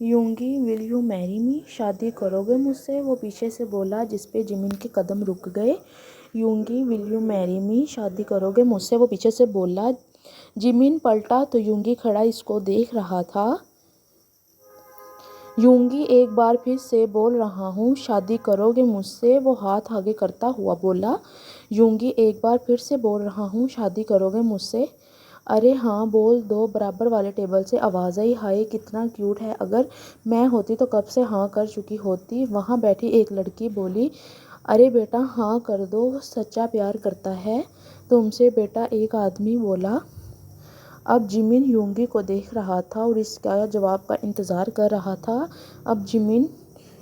یونگی will you میری می، شادی کرو گے مجھ سے، وہ پیچھے سے بولا، جس پہ جمن کے قدم رک گئے۔ یونگی ول یو میری می، شادی کرو گے مجھ سے، وہ پیچھے سے بولا۔ جمن پلٹا تو یونگی کھڑا اس کو دیکھ رہا تھا۔ یونگی ایک بار پھر سے بول رہا ہوں شادی کرو گے مجھ سے، وہ ہاتھ آگے کرتا ہوا بولا۔ یونگی ایک بار پھر سے بول رہا ہوں شادی کرو گے مجھ سے۔ ارے ہاں بول دو، برابر والے ٹیبل سے آواز آئی۔ ہائے کتنا کیوٹ ہے، اگر میں ہوتی تو کب سے ہاں کر چکی ہوتی۔ وہاں بیٹھی ایک لڑکی بولی، ارے بیٹا ہاں کر دو، وہ سچا پیار کرتا ہے تم سے بیٹا، ایک آدمی بولا۔ اب جمن یونگی کو دیکھ رہا تھا اور اس کا جواب کا انتظار کر رہا تھا۔ اب جمن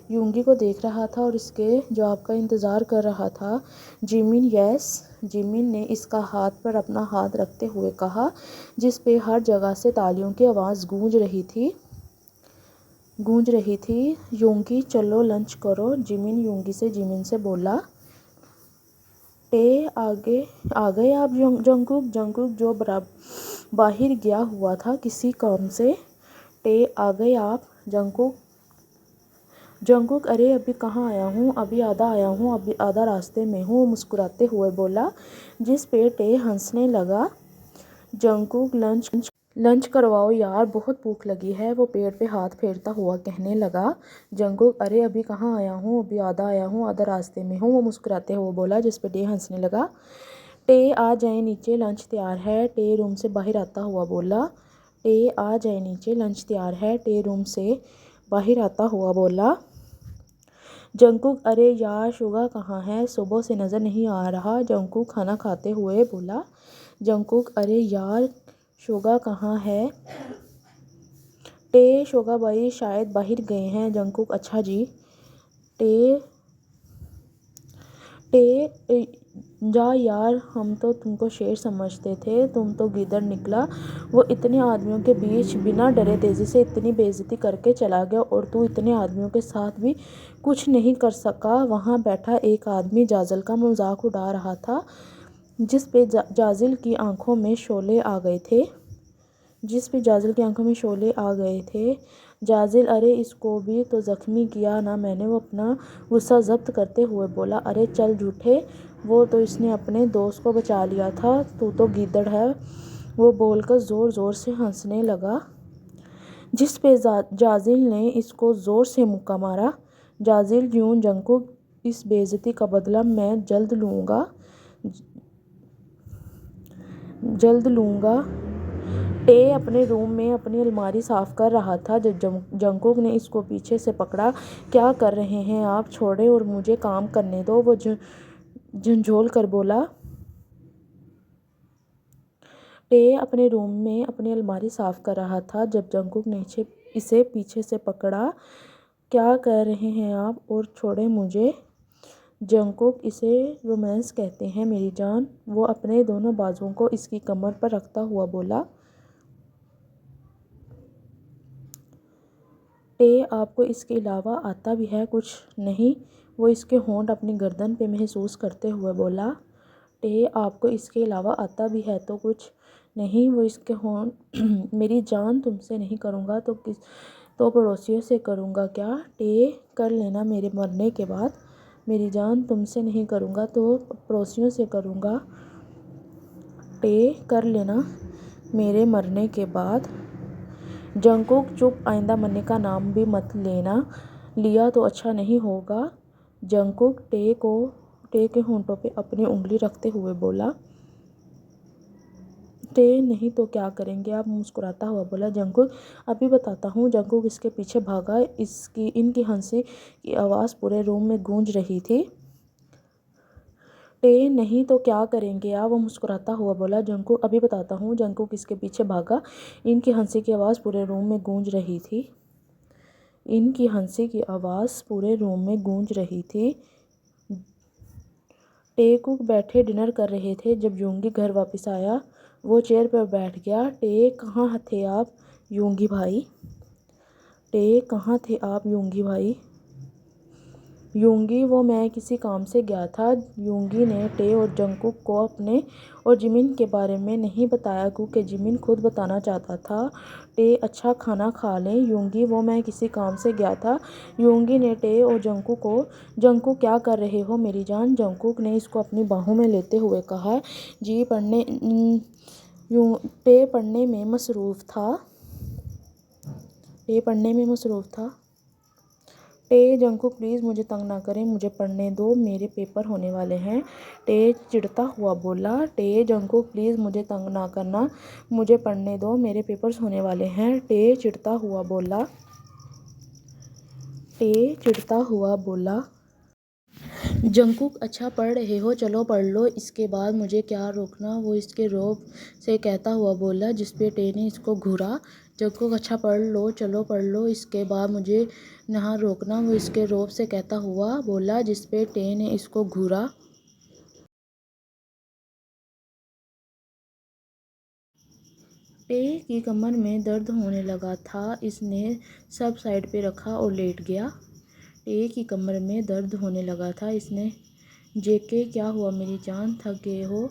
یونگی کو دیکھ رہا تھا اور اس کے جواب کا انتظار کر رہا تھا۔ جمن یس، جمن نے اس کا ہاتھ پر اپنا ہاتھ رکھتے ہوئے کہا، جس پہ ہر جگہ سے تالیوں کی آواز گونج رہی تھی۔ یونگی چلو لنچ کرو، جمن یونگی سے جمن سے بولا۔ ٹے آ گئے آپ جنگکوک؟ جنگکوک جو باہر گیا ہوا تھا کسی کام سے۔ ٹے آ گئے آپ جنگکوک ارے ابھی کہاں آیا ہوں، ابھی آدھا آیا ہوں، ابھی آدھا راستے میں ہوں، مسکراتے ہوئے بولا، جس پہ ٹے ہنسنے لگا۔ جنگکوک لنچ کرواؤ یار، بہت بھوک لگی ہے، وہ پیٹ پہ ہاتھ پھیرتا ہوا کہنے لگا۔ جنگکوک ارے ابھی کہاں آیا ہوں، ابھی آدھا آیا ہوں، آدھا راستے میں ہوں، وہ مسکراتے ہوئے بولا، جس پہ ٹے ہنسنے لگا۔ ٹے آ جائیں نیچے، لنچ تیار ہے، ٹے روم سے باہر آتا ہوا بولا۔ ٹے آ جائیں نیچے، لنچ تیار ہے، ٹے روم سے باہر آتا ہوا بولا۔ جنگکوک ارے یار شوگا کہاں ہے، صبح سے نظر نہیں آ رہا، جنگکوک کھانا کھاتے ہوئے بولا۔ جنگکوک ارے یار شوگا کہاں ہے، ٹے شوگا بھائی شاید باہر گئے ہیں، جنگکوک اچھا جی۔ ٹے جا یار، ہم تو تم کو شیر سمجھتے تھے، تم تو گیدڑ نکلا، وہ اتنے آدمیوں کے بیچ بنا ڈرے تیزی سے اتنی بے عزتی کر کے چلا گیا، اور تو اتنے آدمیوں کے ساتھ بھی کچھ نہیں کر سکا۔ وہاں بیٹھا ایک آدمی جازل کا مذاق اڑا رہا تھا، جس پہ جازل کی آنکھوں میں شعلے آ گئے تھے۔ جازل ارے اس کو بھی تو زخمی کیا نا میں نے، وہ اپنا غصہ ضبط کرتے ہوئے بولا۔ ارے چل جھوٹے، وہ تو اس نے اپنے دوست کو بچا لیا تھا، تو گیدڑ ہے، وہ بول کر زور زور سے ہنسنے لگا، جس پہ جازل نے اس کو زور سے مکہ مارا۔ جازل یوں جنگکوک اس بے عزتی کا بدلہ میں جلد لوں گا۔ ٹے اپنے روم میں اپنی الماری صاف کر رہا تھا جب جنگکوک نے اس کو پیچھے سے پکڑا۔ کیا کر رہے ہیں آپ، چھوڑیں اور مجھے کام کرنے دو، وہ جھنجھوڑ کر بولا۔ ٹے اپنے روم میں اپنی الماری صاف کر رہا تھا جب جنگکوک نے اسے پیچھے سے پکڑا۔ کیا کر رہے ہیں آپ اور چھوڑیں مجھے، جنگکوک اسے رومانس کہتے ہیں میری جان، وہ اپنے دونوں بازوؤں کو اس کی کمر پر رکھتا ہوا بولا۔ ٹے آپ کو اس کے علاوہ آتا بھی ہے کچھ نہیں، وہ اس کے ہونٹ اپنی گردن پہ محسوس کرتے ہوئے بولا۔ ٹے آپ کو اس کے علاوہ آتا بھی ہے تو کچھ نہیں، وہ اس کے ہونٹ میری جان تم سے نہیں کروں گا تو پڑوسیوں سے کروں گا کیا، ٹے کر لینا میرے مرنے کے بعد، میری جان تم سے نہیں کروں گا تو پڑوسیوں سے کروں گا، ٹے کر لینا میرے مرنے کے بعد۔ جنگکوک چپ، آئندہ مرنے کا نام بھی مت لینا، لیا تو اچھا نہیں ہوگا، جنگکوک ٹے کے ہونٹوں پہ اپنی انگلی رکھتے ہوئے بولا۔ ٹے نہیں تو کیا کریں گے آپ، مسکراتا ہوا بولا جنگکوک۔ ابھی بتاتا ہوں، جنگکوک اس کے پیچھے بھاگا، ان کی ہنسی کی آواز پورے روم میں گونج رہی تھی۔ ٹے نہیں تو کیا کریں گے آپ، وہ مسکراتا ہوا بولا جنگکوک۔ ابھی بتاتا ہوں، جنگکوک اس کے پیچھے بھاگا، ان کی ہنسی کی آواز پورے روم میں گونج رہی تھی۔ ٹے بیٹھے ڈنر کر رہے تھے جب یونگی گھر واپس آیا، وہ چیئر پر بیٹھ گیا۔ ٹے کہاں تھے آپ یونگی بھائی، ٹے کہاں تھے آپ یونگی بھائی، یونگی وہ میں کسی کام سے گیا تھا۔ یونگی نے ٹے اور جنگکوک کو اپنے اور جمن کے بارے میں نہیں بتایا کیونکہ جمن خود بتانا چاہتا تھا۔ ٹے اچھا کھانا کھا لیں۔ یونگی وہ میں کسی کام سے گیا تھا۔ یونگی نے ٹے اور جنگکوک کو جنگکوک کیا کر رہے ہو میری جان؟ جنگکوک نے اس کو اپنی باہوں میں لیتے ہوئے کہا۔ جی ٹے پڑھنے میں مصروف تھا۔ ٹے جنگکوک پلیز مجھے تنگ نہ کریں، مجھے پڑھنے دو، میرے پیپر ہونے والے ہیں۔ ٹے چڑھتا ہوا بولا۔ ٹے جنگکوک پلیز مجھے تنگ نہ کرنا، مجھے پڑھنے دو، میرے پیپرز ہونے والے ہیں۔ ٹے چڑھتا ہوا بولا۔ جنگکوک اچھا پڑھ رہے ہو، چلو پڑھ لو، اس کے بعد مجھے کیا روکنا، وہ اس کے رعب سے کہتا ہوا بولا، جس پہ ٹے نے اس کو گھورا۔ جنگکوک اچھا پڑھ لو، چلو پڑھ لو، اس کے بعد مجھے نہ روکنا، وہ اس کے رعب سے کہتا ہوا بولا، جس پہ ٹے نے اس کو گھورا۔ ٹے کی کمر میں درد ہونے لگا تھا، اس نے سب سائیڈ پہ رکھا اور لیٹ گیا۔ ٹے کی کمر میں درد ہونے لگا تھا، اس نے جے کیا ہوا میری جان، تھک گئے ہو؟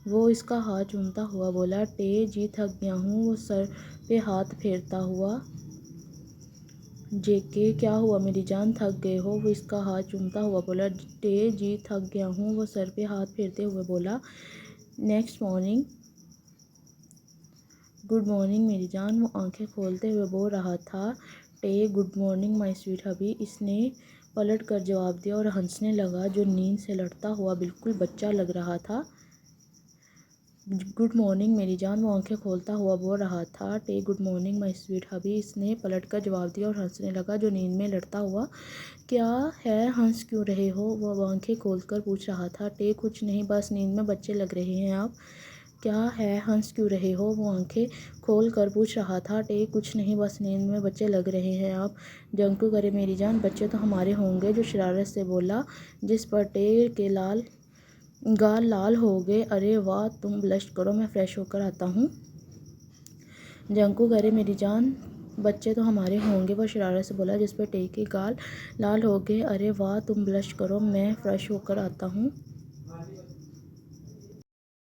وہ اس کا ہاتھ چومتا ہوا بولا۔ ٹے جی تھک گیا ہوں، وہ سر پہ ہاتھ پھیرتا ہوا۔ جے کیا ہوا میری جان، تھک گئے ہو؟ وہ اس کا ہاتھ چومتا ہوا بولا۔ ٹے جی تھک گیا ہوں، وہ سر پہ ہاتھ پھیرتے ہوئے بولا۔ نیکسٹ مارننگ گڈ مارننگ میری جان، وہ آنکھیں کھولتے ہوئے بول رہا تھا۔ ٹے گڈ مارننگ مائی سویٹ ہبی، اس نے پلٹ کر جواب دیا اور ہنسنے لگا جو نیند سے لڑتا ہوا بالکل بچہ لگ رہا تھا۔ گڈ مارننگ میری جان، وہ آنکھیں کھولتا ہوا بول رہا تھا۔ ٹے گڈ مارننگ مائی سویٹ ہبی، اس نے پلٹ کر جواب دیا اور ہنسنے لگا جو نیند میں لڑتا ہوا۔ کیا ہے، ہنس کیوں رہے ہو؟ وہ آنکھیں کھول کر پوچھ رہا تھا۔ ٹے کچھ نہیں، بس نیند میں بچے لگ رہے ہیں آپ۔ کیا ہے، ہنس کیوں رہے ہو؟ وہ آنکھیں کھول کر پوچھ رہا تھا۔ ٹے کچھ نہیں، بس نیند میں بچے لگ رہے ہیں آپ۔ جنگکوک ارے میری جان، بچے تو ہمارے ہوں گے، جو شرارت سے بولا، جس پر ٹے کے گال لال ہو گئے۔ ارے واہ، تم بلش کرو، میں فریش ہو کر آتا ہوں۔ جنگکوک ارے میری جان، بچے تو ہمارے ہوں گے، وہ شرارت سے بولا، جس پر ٹے کے گال لال ہو گئے۔ ارے واہ، تم بلش کرو، میں فریش ہو کر آتا ہوں۔